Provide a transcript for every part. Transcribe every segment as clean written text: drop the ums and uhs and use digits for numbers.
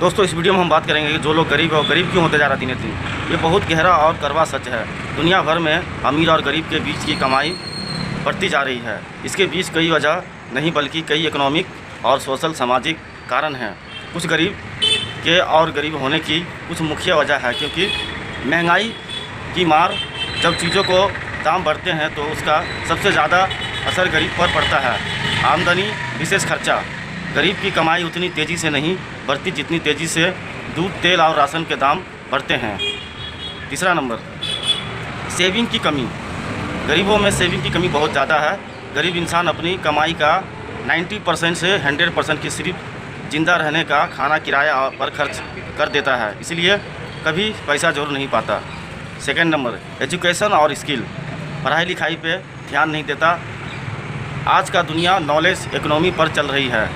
दोस्तों इस वीडियो में हम बात करेंगे कि जो लोग गरीब है वो गरीब क्यों होते जा रहा दिन दिन। ये बहुत गहरा और कड़वा सच है। दुनिया भर में अमीर और गरीब के बीच की कमाई बढ़ती जा रही है। इसके बीच कई वजह नहीं बल्कि कई इकोनॉमिक और सोशल सामाजिक कारण हैं। कुछ गरीब के और गरीब होने की कुछ मुख्य वजह है क्योंकि महंगाई की मार, जब चीज़ों को दाम बढ़ते हैं तो उसका सबसे ज़्यादा असर गरीब पर पड़ता है। आमदनी विशेष खर्चा, गरीब की कमाई उतनी तेज़ी से नहीं बढ़ती जितनी तेज़ी से दूध, तेल और राशन के दाम बढ़ते हैं। तीसरा नंबर, सेविंग की कमी। गरीबों में सेविंग की कमी बहुत ज़्यादा है। गरीब इंसान अपनी कमाई का 90% से 100% की सिर्फ ज़िंदा रहने का खाना, किराया पर खर्च कर देता है, इसलिए कभी पैसा जोड़ नहीं पाता। सेकंड नंबर, एजुकेशन और स्किल। पढ़ाई लिखाई पे ध्यान नहीं देता। आज का दुनिया नॉलेज इकोनॉमी पर चल रही है।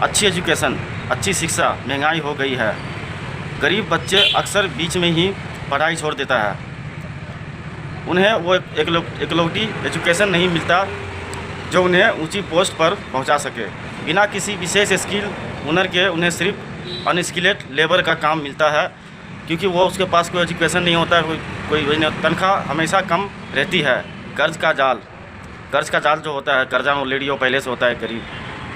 अच्छी एजुकेशन, अच्छी शिक्षा, महंगाई हो गई है। गरीब बच्चे अक्सर बीच में ही पढ़ाई छोड़ देता है। उन्हें वो इकलौती एजुकेशन नहीं मिलता जो उन्हें ऊंची पोस्ट पर पहुंचा सके। बिना किसी विशेष स्किल हुनर के उन्हें सिर्फ अनस्किल्ड लेबर का काम मिलता है क्योंकि वो उसके पास कोई एजुकेशन नहीं होता, कोई तनख्वाह हमेशा कम रहती है। कर्ज का जाल जो होता है, कर्जा ऑलरेडी पहले से होता है।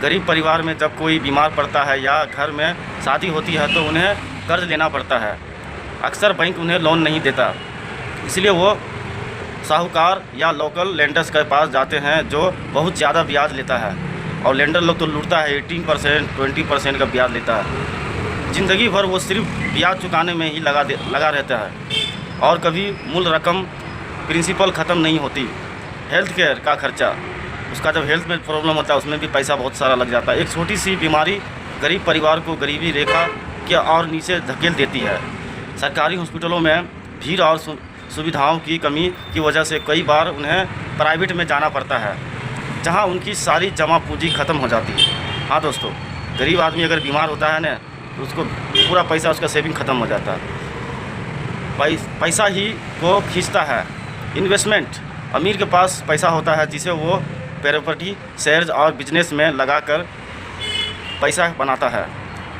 गरीब परिवार में जब कोई बीमार पड़ता है या घर में शादी होती है तो उन्हें कर्ज लेना पड़ता है। अक्सर बैंक उन्हें लोन नहीं देता, इसलिए वो साहूकार या लोकल लेंडर्स के पास जाते हैं जो बहुत ज़्यादा ब्याज लेता है। और लेंडर लोग तो लूटता है, 18% 20% का ब्याज लेता है। ज़िंदगी भर वो सिर्फ ब्याज चुकाने में ही लगा रहता है और कभी मूल रकम प्रिंसिपल ख़त्म नहीं होती। हेल्थ केयर का खर्चा, उसका जब हेल्थ में प्रॉब्लम होता है उसमें भी पैसा बहुत सारा लग जाता है। एक छोटी सी बीमारी गरीब परिवार को गरीबी रेखा के और नीचे धकेल देती है। सरकारी हॉस्पिटलों में भीड़ और सुविधाओं की कमी की वजह से कई बार उन्हें प्राइवेट में जाना पड़ता है जहां उनकी सारी जमा पूंजी ख़त्म हो जाती है। हाँ दोस्तों, गरीब आदमी अगर बीमार होता है ना तो उसको पूरा पैसा, उसका सेविंग ख़त्म हो जाता है। पैसा ही को खींचता है। इन्वेस्टमेंट, अमीर के पास पैसा होता है जिसे वो प्रॉपर्टी, शेयर्स और बिजनेस में लगाकर पैसा बनाता है।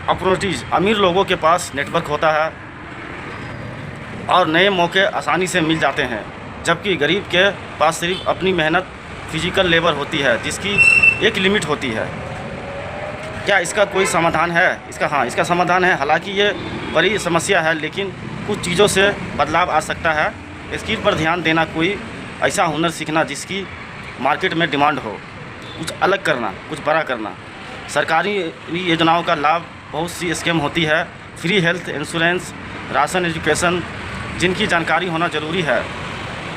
अपॉर्चुनिटीज़, अमीर लोगों के पास नेटवर्क होता है और नए मौके आसानी से मिल जाते हैं, जबकि गरीब के पास सिर्फ अपनी मेहनत, फिजिकल लेबर होती है जिसकी एक लिमिट होती है। क्या इसका कोई समाधान है? इसका समाधान है। हालांकि ये बड़ी समस्या है लेकिन कुछ चीज़ों से बदलाव आ सकता है। स्किल पर ध्यान देना, कोई ऐसा हुनर सीखना जिसकी मार्केट में डिमांड हो, कुछ अलग करना, कुछ बड़ा करना। सरकारी योजनाओं का लाभ, बहुत सी स्कीम होती है, free health insurance, ration, education, जिनकी जानकारी होना ज़रूरी है।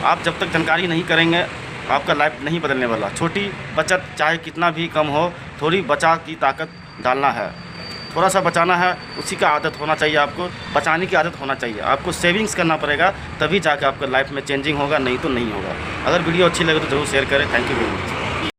आप जब तक जानकारी नहीं करेंगे आपका लाइफ नहीं बदलने वाला। छोटी बचत, चाहे कितना भी कम हो, थोड़ी बचा की ताकत डालना है। थोड़ा सा बचाना है, उसी का आदत होना चाहिए। आपको बचाने की आदत होना चाहिए। आपको सेविंग्स करना पड़ेगा, तभी जाकर आपका लाइफ में चेंजिंग होगा, नहीं तो नहीं होगा। अगर वीडियो अच्छी लगे तो ज़रूर शेयर करें। Thank you very much.